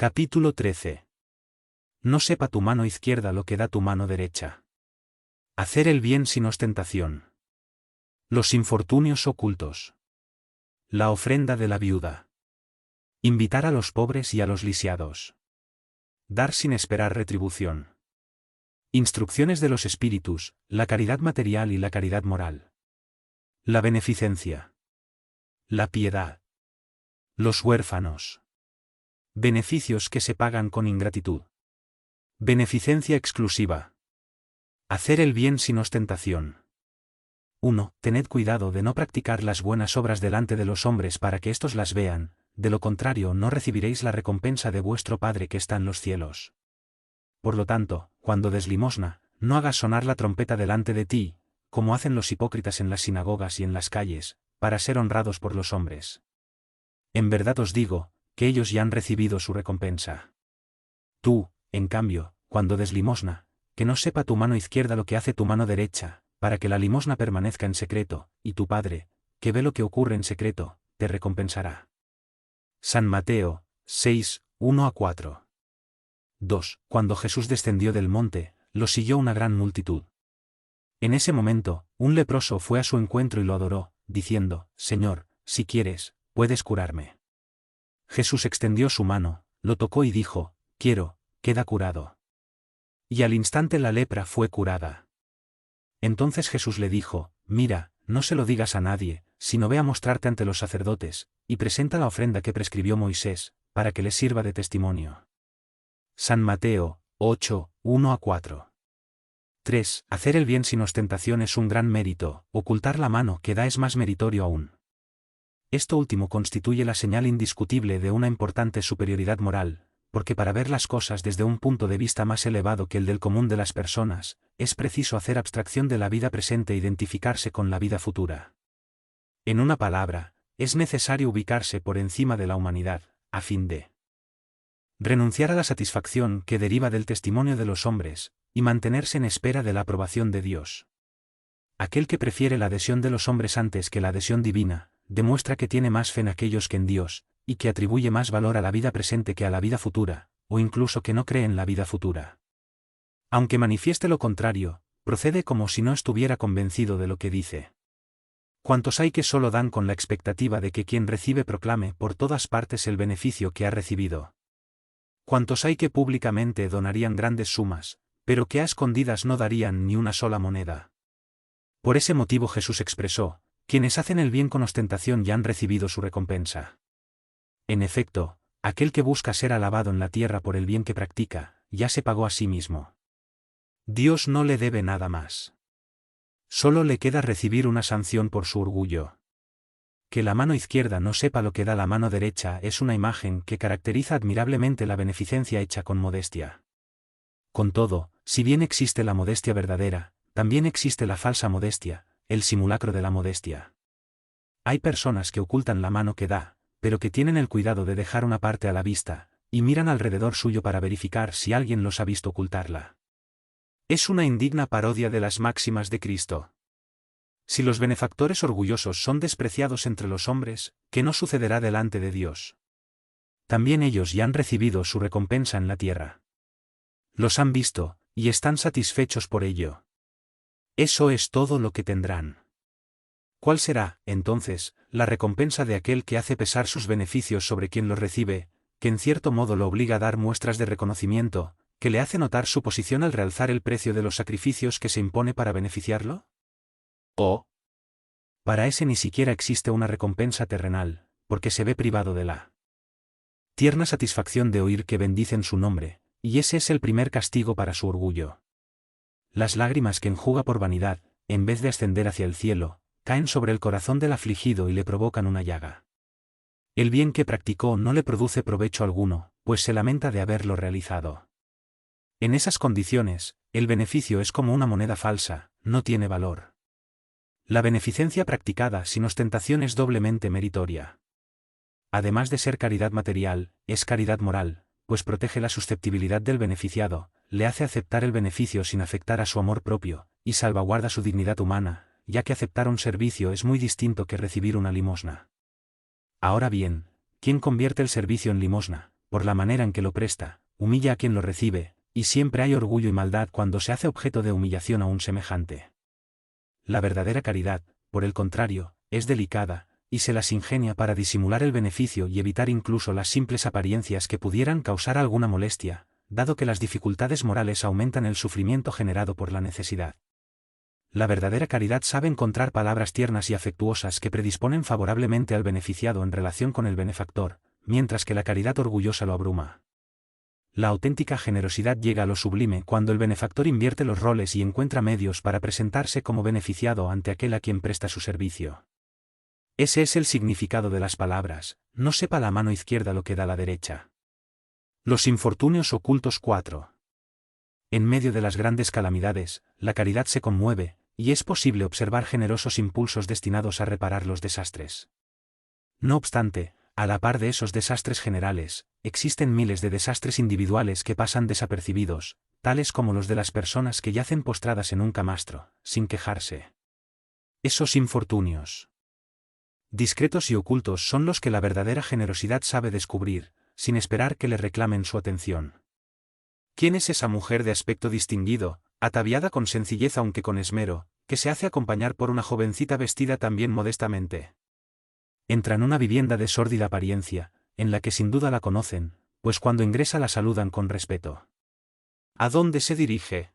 Capítulo 13. No sepa tu mano izquierda lo que da tu mano derecha. Hacer el bien sin ostentación. Los infortunios ocultos. La ofrenda de la viuda. Invitar a los pobres y a los lisiados. Dar sin esperar retribución. Instrucciones de los espíritus, la caridad material y la caridad moral. La beneficencia. La piedad. Los huérfanos. Beneficios que se pagan con ingratitud. Beneficencia exclusiva. Hacer el bien sin ostentación. 1. Tened cuidado de no practicar las buenas obras delante de los hombres para que éstos las vean, de lo contrario no recibiréis la recompensa de vuestro Padre que está en los cielos. Por lo tanto, cuando des limosna, no hagas sonar la trompeta delante de ti, como hacen los hipócritas en las sinagogas y en las calles, para ser honrados por los hombres. En verdad os digo, que ellos ya han recibido su recompensa. Tú, en cambio, cuando des limosna, que no sepa tu mano izquierda lo que hace tu mano derecha, para que la limosna permanezca en secreto, y tu Padre, que ve lo que ocurre en secreto, te recompensará. San Mateo, 6, 1-4. 2. Cuando Jesús descendió del monte, lo siguió una gran multitud. En ese momento, un leproso fue a su encuentro y lo adoró, diciendo, Señor, si quieres, puedes curarme. Jesús extendió su mano, lo tocó y dijo, quiero, queda curado. Y al instante la lepra fue curada. Entonces Jesús le dijo, mira, no se lo digas a nadie, sino ve a mostrarte ante los sacerdotes, y presenta la ofrenda que prescribió Moisés, para que les sirva de testimonio. San Mateo, 8, 1-4. 3. Hacer el bien sin ostentación es un gran mérito, ocultar la mano que da es más meritorio aún. Esto último constituye la señal indiscutible de una importante superioridad moral, porque para ver las cosas desde un punto de vista más elevado que el del común de las personas, es preciso hacer abstracción de la vida presente e identificarse con la vida futura. En una palabra, es necesario ubicarse por encima de la humanidad, a fin de renunciar a la satisfacción que deriva del testimonio de los hombres, y mantenerse en espera de la aprobación de Dios. Aquel que prefiere la adhesión de los hombres antes que la adhesión divina, demuestra que tiene más fe en aquellos que en Dios, y que atribuye más valor a la vida presente que a la vida futura, o incluso que no cree en la vida futura. Aunque manifieste lo contrario, procede como si no estuviera convencido de lo que dice. ¿Cuántos hay que solo dan con la expectativa de que quien recibe proclame por todas partes el beneficio que ha recibido? ¿Cuántos hay que públicamente donarían grandes sumas, pero que a escondidas no darían ni una sola moneda? Por ese motivo Jesús expresó, quienes hacen el bien con ostentación ya han recibido su recompensa. En efecto, aquel que busca ser alabado en la tierra por el bien que practica, ya se pagó a sí mismo. Dios no le debe nada más. Solo le queda recibir una sanción por su orgullo. Que la mano izquierda no sepa lo que da la mano derecha es una imagen que caracteriza admirablemente la beneficencia hecha con modestia. Con todo, si bien existe la modestia verdadera, también existe la falsa modestia, el simulacro de la modestia. Hay personas que ocultan la mano que da, pero que tienen el cuidado de dejar una parte a la vista, y miran alrededor suyo para verificar si alguien los ha visto ocultarla. Es una indigna parodia de las máximas de Cristo. Si los benefactores orgullosos son despreciados entre los hombres, ¿qué no sucederá delante de Dios? También ellos ya han recibido su recompensa en la tierra. Los han visto, y están satisfechos por ello. Eso es todo lo que tendrán. ¿Cuál será, entonces, la recompensa de aquel que hace pesar sus beneficios sobre quien los recibe, que en cierto modo lo obliga a dar muestras de reconocimiento, que le hace notar su posición al realzar el precio de los sacrificios que se impone para beneficiarlo? ¿O? Para ese ni siquiera existe una recompensa terrenal, porque se ve privado de la tierna satisfacción de oír que bendicen su nombre, y ese es el primer castigo para su orgullo. Las lágrimas que enjuga por vanidad, en vez de ascender hacia el cielo, caen sobre el corazón del afligido y le provocan una llaga. El bien que practicó no le produce provecho alguno, pues se lamenta de haberlo realizado. En esas condiciones, el beneficio es como una moneda falsa, no tiene valor. La beneficencia practicada sin ostentación es doblemente meritoria. Además de ser caridad material, es caridad moral, pues protege la susceptibilidad del beneficiado, le hace aceptar el beneficio sin afectar a su amor propio, y salvaguarda su dignidad humana, ya que aceptar un servicio es muy distinto que recibir una limosna. Ahora bien, ¿quién convierte el servicio en limosna, por la manera en que lo presta, humilla a quien lo recibe, y siempre hay orgullo y maldad cuando se hace objeto de humillación a un semejante. La verdadera caridad, por el contrario, es delicada, y se las ingenia para disimular el beneficio y evitar incluso las simples apariencias que pudieran causar alguna molestia, dado que las dificultades morales aumentan el sufrimiento generado por la necesidad. La verdadera caridad sabe encontrar palabras tiernas y afectuosas que predisponen favorablemente al beneficiado en relación con el benefactor, mientras que la caridad orgullosa lo abruma. La auténtica generosidad llega a lo sublime cuando el benefactor invierte los roles y encuentra medios para presentarse como beneficiado ante aquel a quien presta su servicio. Ese es el significado de las palabras: no sepa la mano izquierda lo que da la derecha. Los infortunios ocultos 4. En medio de las grandes calamidades, la caridad se conmueve, y es posible observar generosos impulsos destinados a reparar los desastres. No obstante, a la par de esos desastres generales, existen miles de desastres individuales que pasan desapercibidos, tales como los de las personas que yacen postradas en un camastro, sin quejarse. Esos infortunios discretos y ocultos son los que la verdadera generosidad sabe descubrir, sin esperar que le reclamen su atención. ¿Quién es esa mujer de aspecto distinguido, ataviada con sencillez aunque con esmero, que se hace acompañar por una jovencita vestida también modestamente? Entra en una vivienda de sórdida apariencia, en la que sin duda la conocen, pues cuando ingresa la saludan con respeto. ¿A dónde se dirige?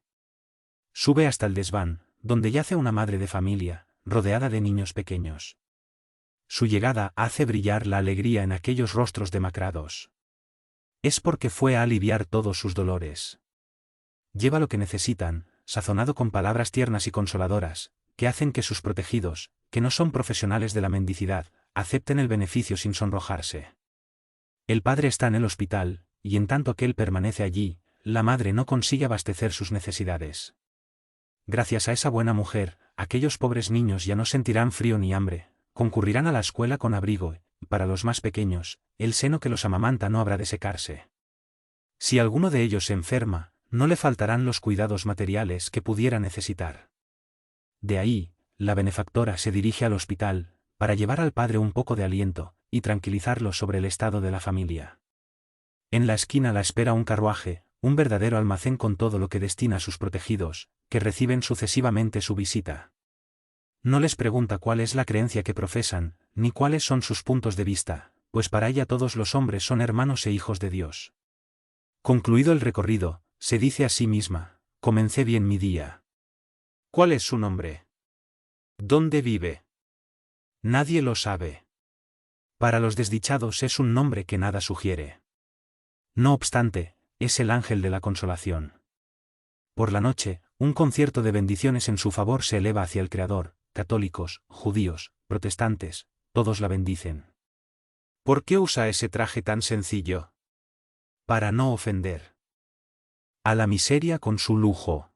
Sube hasta el desván, donde yace una madre de familia, rodeada de niños pequeños. Su llegada hace brillar la alegría en aquellos rostros demacrados. Es porque fue a aliviar todos sus dolores. Lleva lo que necesitan, sazonado con palabras tiernas y consoladoras, que hacen que sus protegidos, que no son profesionales de la mendicidad, acepten el beneficio sin sonrojarse. El padre está en el hospital, y en tanto que él permanece allí, la madre no consigue abastecer sus necesidades. Gracias a esa buena mujer, aquellos pobres niños ya no sentirán frío ni hambre, concurrirán a la escuela con abrigo, y para los más pequeños, el seno que los amamanta no habrá de secarse. Si alguno de ellos se enferma, no le faltarán los cuidados materiales que pudiera necesitar. De ahí, la benefactora se dirige al hospital, para llevar al padre un poco de aliento, y tranquilizarlo sobre el estado de la familia. En la esquina la espera un carruaje, un verdadero almacén con todo lo que destina a sus protegidos, que reciben sucesivamente su visita. No les pregunta cuál es la creencia que profesan, ni cuáles son sus puntos de vista, pues para ella todos los hombres son hermanos e hijos de Dios. Concluido el recorrido, se dice a sí misma: comencé bien mi día. ¿Cuál es su nombre? ¿Dónde vive? Nadie lo sabe. Para los desdichados es un nombre que nada sugiere. No obstante, es el ángel de la consolación. Por la noche, un concierto de bendiciones en su favor se eleva hacia el Creador. Católicos, judíos, protestantes, todos la bendicen. ¿Por qué usa ese traje tan sencillo? Para no ofender a la miseria con su lujo.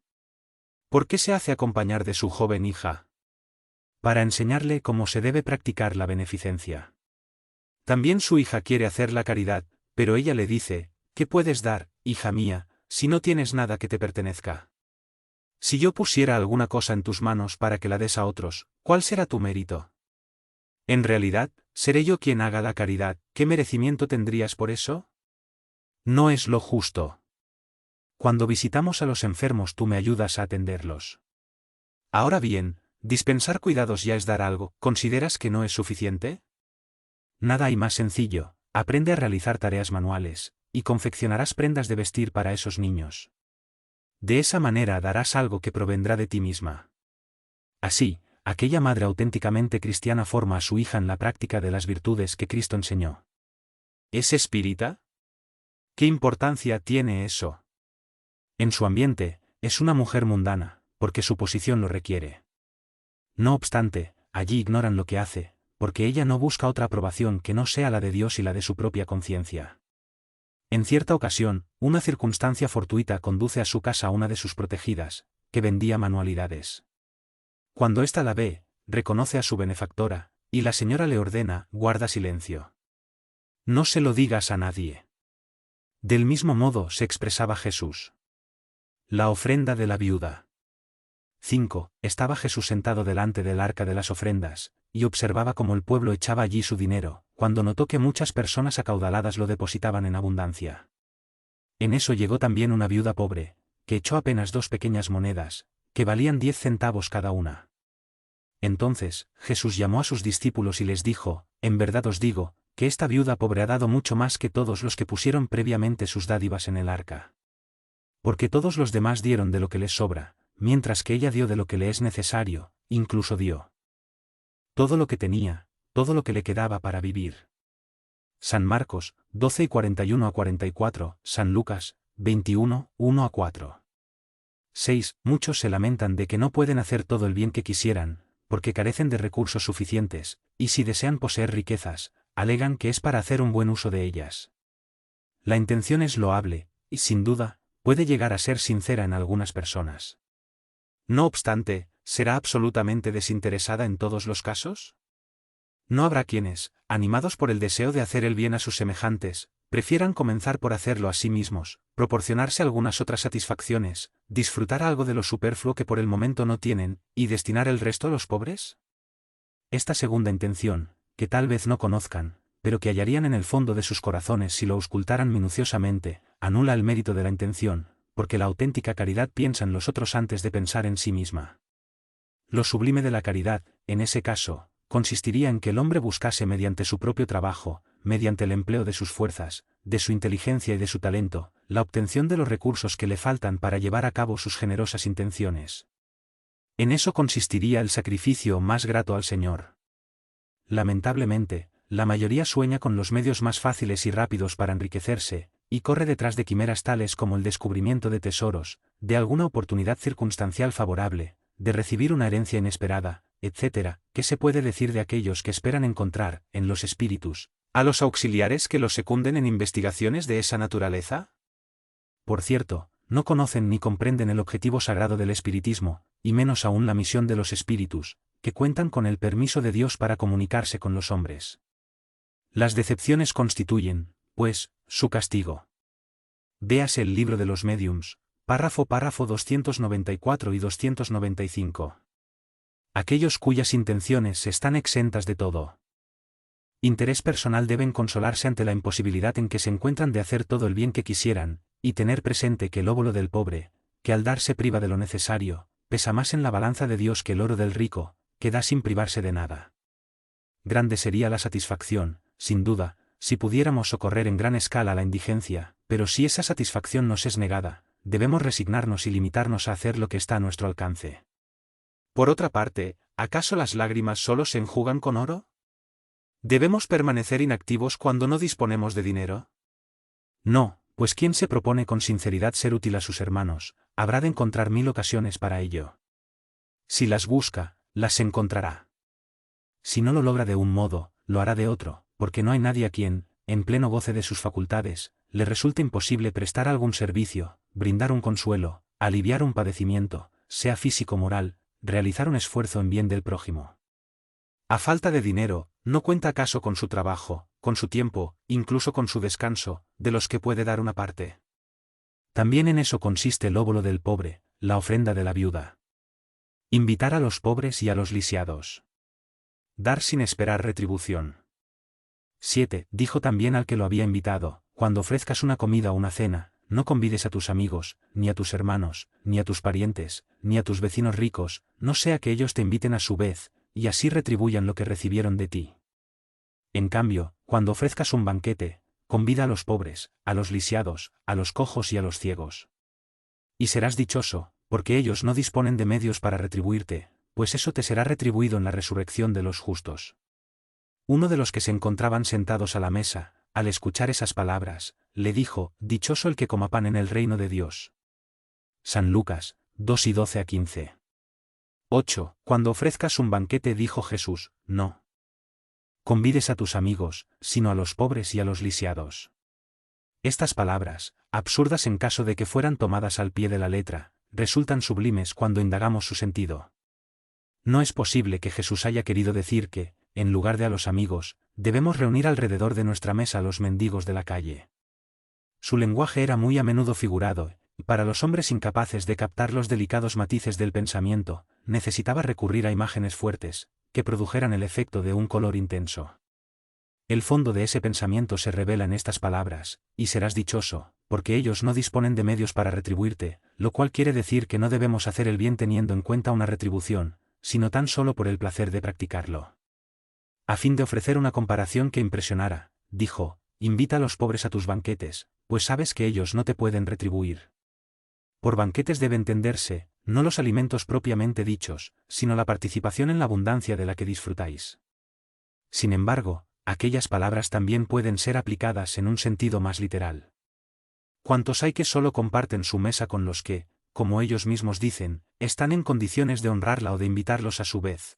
¿Por qué se hace acompañar de su joven hija? Para enseñarle cómo se debe practicar la beneficencia. También su hija quiere hacer la caridad, pero ella le dice: ¿qué puedes dar, hija mía, si no tienes nada que te pertenezca? Si yo pusiera alguna cosa en tus manos para que la des a otros, ¿cuál será tu mérito? En realidad, ¿seré yo quien haga la caridad? ¿Qué merecimiento tendrías por eso? No es lo justo. Cuando visitamos a los enfermos tú me ayudas a atenderlos. Ahora bien, dispensar cuidados ya es dar algo, ¿consideras que no es suficiente? Nada hay más sencillo: aprende a realizar tareas manuales, y confeccionarás prendas de vestir para esos niños. De esa manera darás algo que provendrá de ti misma. Así, aquella madre auténticamente cristiana forma a su hija en la práctica de las virtudes que Cristo enseñó. ¿Es espírita? ¿Qué importancia tiene eso? En su ambiente, es una mujer mundana, porque su posición lo requiere. No obstante, allí ignoran lo que hace, porque ella no busca otra aprobación que no sea la de Dios y la de su propia conciencia. En cierta ocasión, una circunstancia fortuita conduce a su casa a una de sus protegidas, que vendía manualidades. Cuando ésta la ve, reconoce a su benefactora, y la señora le ordena: guarda silencio. No se lo digas a nadie. Del mismo modo se expresaba Jesús. La ofrenda de la viuda. 5. Estaba Jesús sentado delante del arca de las ofrendas, y observaba cómo el pueblo echaba allí su dinero, cuando notó que muchas personas acaudaladas lo depositaban en abundancia. En eso llegó también una viuda pobre, que echó apenas 2 pequeñas monedas, que valían 10 centavos cada una. Entonces, Jesús llamó a sus discípulos y les dijo: en verdad os digo, que esta viuda pobre ha dado mucho más que todos los que pusieron previamente sus dádivas en el arca. Porque todos los demás dieron de lo que les sobra, mientras que ella dio de lo que le es necesario, incluso dio todo lo que tenía, todo lo que le quedaba para vivir. San Marcos, 12 y 41 a 44, San Lucas, 21, 1 a 4. 6. Muchos se lamentan de que no pueden hacer todo el bien que quisieran, porque carecen de recursos suficientes, y si desean poseer riquezas, alegan que es para hacer un buen uso de ellas. La intención es loable, y sin duda, puede llegar a ser sincera en algunas personas. No obstante, ¿será absolutamente desinteresada en todos los casos? No habrá quienes, animados por el deseo de hacer el bien a sus semejantes, prefieran comenzar por hacerlo a sí mismos, proporcionarse algunas otras satisfacciones, disfrutar algo de lo superfluo que por el momento no tienen, y destinar el resto a los pobres. Esta segunda intención, que tal vez no conozcan, pero que hallarían en el fondo de sus corazones si lo auscultaran minuciosamente, anula el mérito de la intención, porque la auténtica caridad piensa en los otros antes de pensar en sí misma. Lo sublime de la caridad, en ese caso, consistiría en que el hombre buscase mediante su propio trabajo, mediante el empleo de sus fuerzas, de su inteligencia y de su talento, la obtención de los recursos que le faltan para llevar a cabo sus generosas intenciones. En eso consistiría el sacrificio más grato al Señor. Lamentablemente, la mayoría sueña con los medios más fáciles y rápidos para enriquecerse, y corre detrás de quimeras tales como el descubrimiento de tesoros, de alguna oportunidad circunstancial favorable, de recibir una herencia inesperada, etc. ¿Qué se puede decir de aquellos que esperan encontrar, en los espíritus, a los auxiliares que los secunden en investigaciones de esa naturaleza? Por cierto, no conocen ni comprenden el objetivo sagrado del espiritismo, y menos aún la misión de los espíritus, que cuentan con el permiso de Dios para comunicarse con los hombres. Las decepciones constituyen, pues, su castigo. Véase el libro de los médiums, párrafo 294 y 295. Aquellos cuyas intenciones están exentas de todo interés personal deben consolarse ante la imposibilidad en que se encuentran de hacer todo el bien que quisieran, y tener presente que el óbolo del pobre, que al dar se priva de lo necesario, pesa más en la balanza de Dios que el oro del rico, que da sin privarse de nada. Grande sería la satisfacción, sin duda, si pudiéramos socorrer en gran escala la indigencia, pero si esa satisfacción nos es negada, debemos resignarnos y limitarnos a hacer lo que está a nuestro alcance. Por otra parte, ¿acaso las lágrimas solo se enjugan con oro? ¿Debemos permanecer inactivos cuando no disponemos de dinero? No, pues quien se propone con sinceridad ser útil a sus hermanos, habrá de encontrar 1000 ocasiones para ello. Si las busca, las encontrará. Si no lo logra de un modo, lo hará de otro, porque no hay nadie a quien, en pleno goce de sus facultades, le resulte imposible prestar algún servicio, brindar un consuelo, aliviar un padecimiento, sea físico o moral, realizar un esfuerzo en bien del prójimo. A falta de dinero, ¿no cuenta acaso con su trabajo, con su tiempo, incluso con su descanso, de los que puede dar una parte? También en eso consiste el óbolo del pobre, la ofrenda de la viuda. Invitar a los pobres y a los lisiados. Dar sin esperar retribución. 7. Dijo también al que lo había invitado: cuando ofrezcas una comida o una cena, no convides a tus amigos, ni a tus hermanos, ni a tus parientes, ni a tus vecinos ricos, no sea que ellos te inviten a su vez, y así retribuyan lo que recibieron de ti. En cambio, cuando ofrezcas un banquete, convida a los pobres, a los lisiados, a los cojos y a los ciegos. Y serás dichoso, porque ellos no disponen de medios para retribuirte, pues eso te será retribuido en la resurrección de los justos. Uno de los que se encontraban sentados a la mesa, al escuchar esas palabras, le dijo: dichoso el que coma pan en el reino de Dios. San Lucas, 2 y 12 a 15. 8. Cuando ofrezcas un banquete, dijo Jesús, no convides a tus amigos, sino a los pobres y a los lisiados. Estas palabras, absurdas en caso de que fueran tomadas al pie de la letra, resultan sublimes cuando indagamos su sentido. No es posible que Jesús haya querido decir que, en lugar de a los amigos, debemos reunir alrededor de nuestra mesa a los mendigos de la calle. Su lenguaje era muy a menudo figurado, y para los hombres incapaces de captar los delicados matices del pensamiento, necesitaba recurrir a imágenes fuertes, que produjeran el efecto de un color intenso. El fondo de ese pensamiento se revela en estas palabras, y serás dichoso, porque ellos no disponen de medios para retribuirte, lo cual quiere decir que no debemos hacer el bien teniendo en cuenta una retribución, sino tan solo por el placer de practicarlo. A fin de ofrecer una comparación que impresionara, dijo, invita a los pobres a tus banquetes, pues sabes que ellos no te pueden retribuir. Por banquetes debe entenderse, no los alimentos propiamente dichos, sino la participación en la abundancia de la que disfrutáis. Sin embargo, aquellas palabras también pueden ser aplicadas en un sentido más literal. ¿Cuántos hay que solo comparten su mesa con los que, como ellos mismos dicen, están en condiciones de honrarla o de invitarlos a su vez?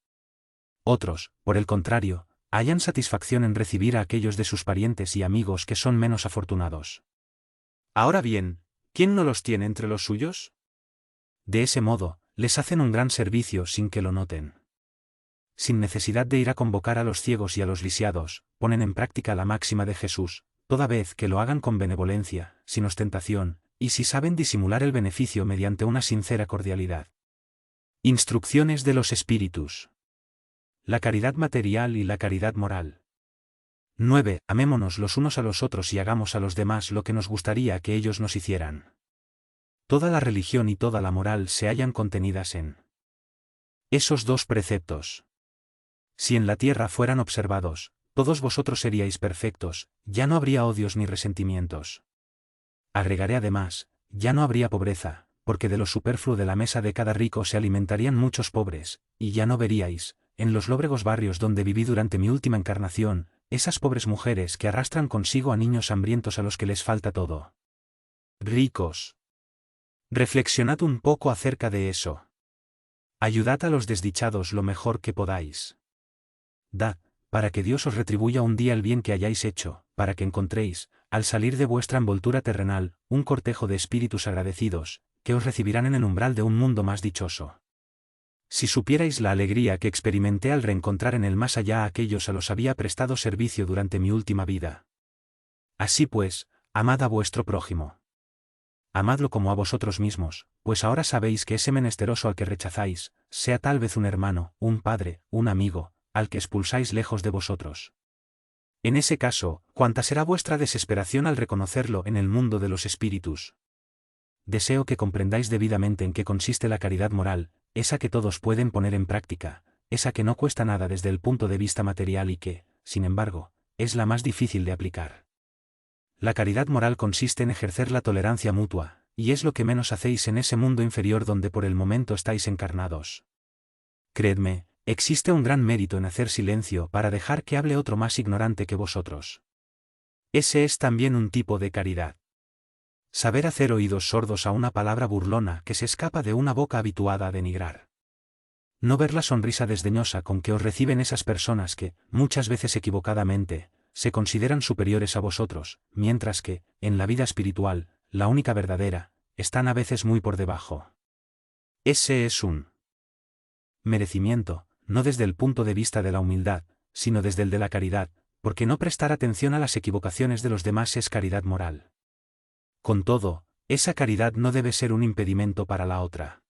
Otros, por el contrario, hallan satisfacción en recibir a aquellos de sus parientes y amigos que son menos afortunados. Ahora bien, ¿quién no los tiene entre los suyos? De ese modo, les hacen un gran servicio sin que lo noten. Sin necesidad de ir a convocar a los ciegos y a los lisiados, ponen en práctica la máxima de Jesús, toda vez que lo hagan con benevolencia, sin ostentación, y si saben disimular el beneficio mediante una sincera cordialidad. Instrucciones de los espíritus. La caridad material y la caridad moral. 9. Amémonos los unos a los otros y hagamos a los demás lo que nos gustaría que ellos nos hicieran. Toda la religión y toda la moral se hallan contenidas en esos dos preceptos. Si en la tierra fueran observados, todos vosotros seríais perfectos, ya no habría odios ni resentimientos. Agregaré además, ya no habría pobreza, porque de lo superfluo de la mesa de cada rico se alimentarían muchos pobres, y ya no veríais, en los lóbregos barrios donde viví durante mi última encarnación, esas pobres mujeres que arrastran consigo a niños hambrientos a los que les falta todo. Ricos. Reflexionad un poco acerca de eso. Ayudad a los desdichados lo mejor que podáis. Dad, para que Dios os retribuya un día el bien que hayáis hecho, para que encontréis, al salir de vuestra envoltura terrenal, un cortejo de espíritus agradecidos, que os recibirán en el umbral de un mundo más dichoso. Si supierais la alegría que experimenté al reencontrar en el más allá a aquellos a los había prestado servicio durante mi última vida. Así pues, amad a vuestro prójimo. Amadlo como a vosotros mismos, pues ahora sabéis que ese menesteroso al que rechazáis, sea tal vez un hermano, un padre, un amigo, al que expulsáis lejos de vosotros. En ese caso, ¿cuánta será vuestra desesperación al reconocerlo en el mundo de los espíritus? Deseo que comprendáis debidamente en qué consiste la caridad moral, esa que todos pueden poner en práctica, esa que no cuesta nada desde el punto de vista material y que, sin embargo, es la más difícil de aplicar. La caridad moral consiste en ejercer la tolerancia mutua, y es lo que menos hacéis en ese mundo inferior donde por el momento estáis encarnados. Creedme, existe un gran mérito en hacer silencio para dejar que hable otro más ignorante que vosotros. Ese es también un tipo de caridad. Saber hacer oídos sordos a una palabra burlona que se escapa de una boca habituada a denigrar. No ver la sonrisa desdeñosa con que os reciben esas personas que, muchas veces equivocadamente, se consideran superiores a vosotros, mientras que, en la vida espiritual, la única verdadera, están a veces muy por debajo. Ese es un merecimiento, no desde el punto de vista de la humildad, sino desde el de la caridad, porque no prestar atención a las equivocaciones de los demás es caridad moral. Con todo, esa caridad no debe ser un impedimento para la otra.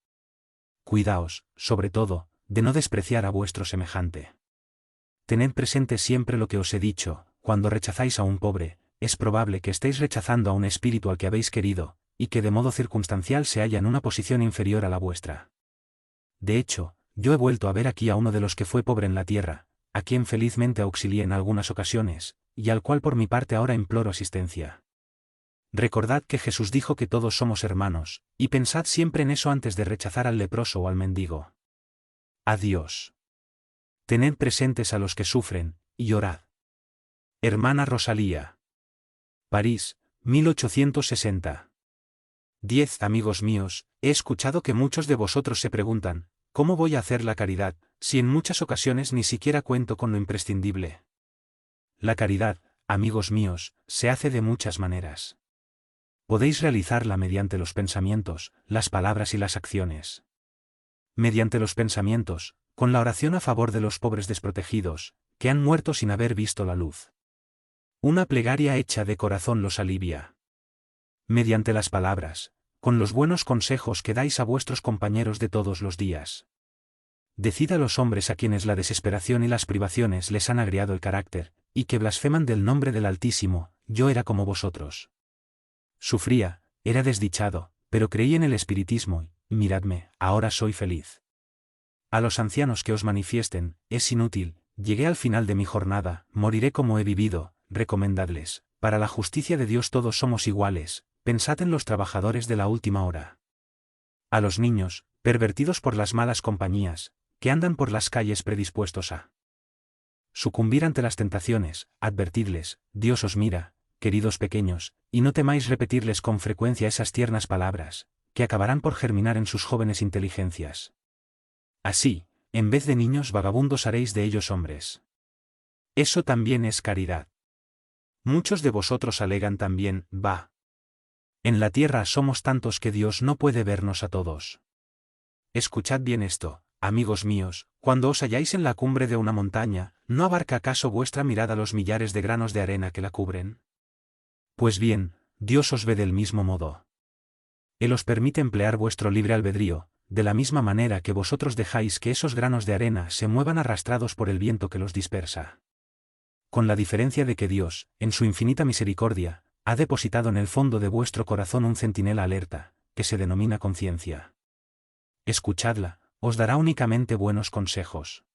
Cuidaos, sobre todo, de no despreciar a vuestro semejante. Tened presente siempre lo que os he dicho, cuando rechazáis a un pobre, es probable que estéis rechazando a un espíritu al que habéis querido, y que de modo circunstancial se halla en una posición inferior a la vuestra. De hecho, yo he vuelto a ver aquí a uno de los que fue pobre en la tierra, a quien felizmente auxilié en algunas ocasiones, y al cual por mi parte ahora imploro asistencia. Recordad que Jesús dijo que todos somos hermanos, y pensad siempre en eso antes de rechazar al leproso o al mendigo. Adiós. Tened presentes a los que sufren, y orad. Hermana Rosalía. París, 1860. 10. Amigos míos, he escuchado que muchos de vosotros se preguntan, ¿cómo voy a hacer la caridad, si en muchas ocasiones ni siquiera cuento con lo imprescindible? La caridad, amigos míos, se hace de muchas maneras. Podéis realizarla mediante los pensamientos, las palabras y las acciones. Mediante los pensamientos, con la oración a favor de los pobres desprotegidos, que han muerto sin haber visto la luz. Una plegaria hecha de corazón los alivia. Mediante las palabras, con los buenos consejos que dais a vuestros compañeros de todos los días. Decid a los hombres a quienes la desesperación y las privaciones les han agriado el carácter, y que blasfeman del nombre del Altísimo, yo era como vosotros. Sufría, era desdichado, pero creí en el espiritismo, y, miradme, ahora soy feliz. A los ancianos que os manifiesten, es inútil, llegué al final de mi jornada, moriré como he vivido, recomendadles, para la justicia de Dios todos somos iguales, pensad en los trabajadores de la última hora. A los niños, pervertidos por las malas compañías, que andan por las calles predispuestos a sucumbir ante las tentaciones, advertidles, Dios os mira, queridos pequeños, y no temáis repetirles con frecuencia esas tiernas palabras, que acabarán por germinar en sus jóvenes inteligencias. Así, en vez de niños vagabundos haréis de ellos hombres. Eso también es caridad. Muchos de vosotros alegan también, va. En la tierra somos tantos que Dios no puede vernos a todos. Escuchad bien esto, amigos míos, cuando os halláis en la cumbre de una montaña, ¿no abarca acaso vuestra mirada los millares de granos de arena que la cubren? Pues bien, Dios os ve del mismo modo. Él os permite emplear vuestro libre albedrío, de la misma manera que vosotros dejáis que esos granos de arena se muevan arrastrados por el viento que los dispersa. Con la diferencia de que Dios, en su infinita misericordia, ha depositado en el fondo de vuestro corazón un centinela alerta, que se denomina conciencia. Escuchadla, os dará únicamente buenos consejos.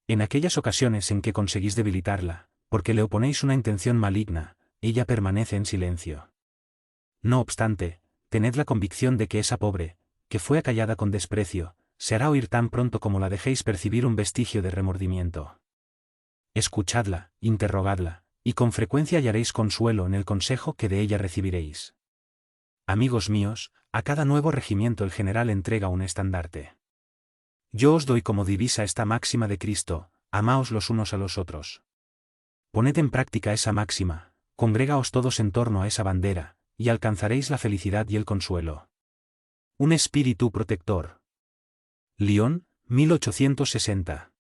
En aquellas ocasiones en que conseguís debilitarla, porque le oponéis una intención maligna, ella permanece en silencio. No obstante, tened la convicción de que esa pobre, que fue acallada con desprecio, se hará oír tan pronto como la dejéis percibir un vestigio de remordimiento. Escuchadla, interrogadla, y con frecuencia hallaréis consuelo en el consejo que de ella recibiréis. Amigos míos, a cada nuevo regimiento el general entrega un estandarte. Yo os doy como divisa esta máxima de Cristo, amaos los unos a los otros. Poned en práctica esa máxima, congregaos todos en torno a esa bandera, y alcanzaréis la felicidad y el consuelo. Un espíritu protector. Lyon, 1860.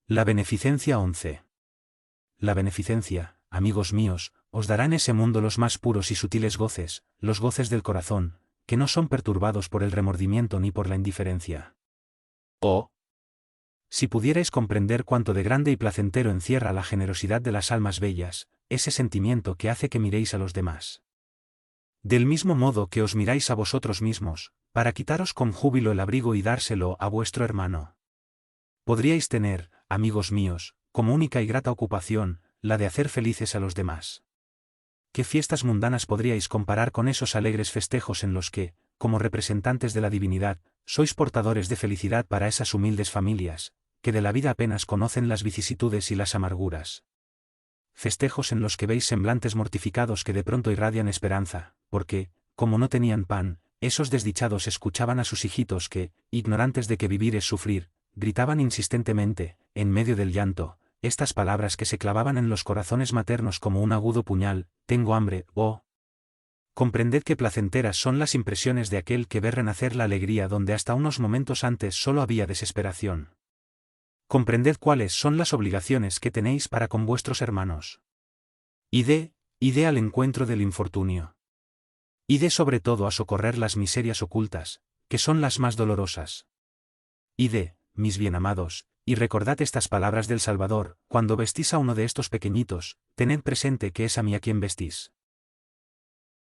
La beneficencia 11. La beneficencia, amigos míos, os dará en ese mundo los más puros y sutiles goces, los goces del corazón, que no son perturbados por el remordimiento ni por la indiferencia. Oh, si pudierais comprender cuánto de grande y placentero encierra la generosidad de las almas bellas, ese sentimiento que hace que miréis a los demás. Del mismo modo que os miráis a vosotros mismos, para quitaros con júbilo el abrigo y dárselo a vuestro hermano. Podríais tener, amigos míos, como única y grata ocupación, la de hacer felices a los demás. ¿Qué fiestas mundanas podríais comparar con esos alegres festejos en los que, como representantes de la divinidad, sois portadores de felicidad para esas humildes familias, que de la vida apenas conocen las vicisitudes y las amarguras? Festejos en los que veis semblantes mortificados que de pronto irradian esperanza, porque, como no tenían pan, esos desdichados escuchaban a sus hijitos que, ignorantes de que vivir es sufrir, gritaban insistentemente, en medio del llanto, estas palabras que se clavaban en los corazones maternos como un agudo puñal: tengo hambre, oh. Comprended qué placenteras son las impresiones de aquel que ve renacer la alegría donde hasta unos momentos antes solo había desesperación. Comprended cuáles son las obligaciones que tenéis para con vuestros hermanos. Id al encuentro del infortunio. Id sobre todo a socorrer las miserias ocultas, que son las más dolorosas. Id, mis bienamados, y recordad estas palabras del Salvador: cuando vestís a uno de estos pequeñitos, tened presente que es a mí a quien vestís.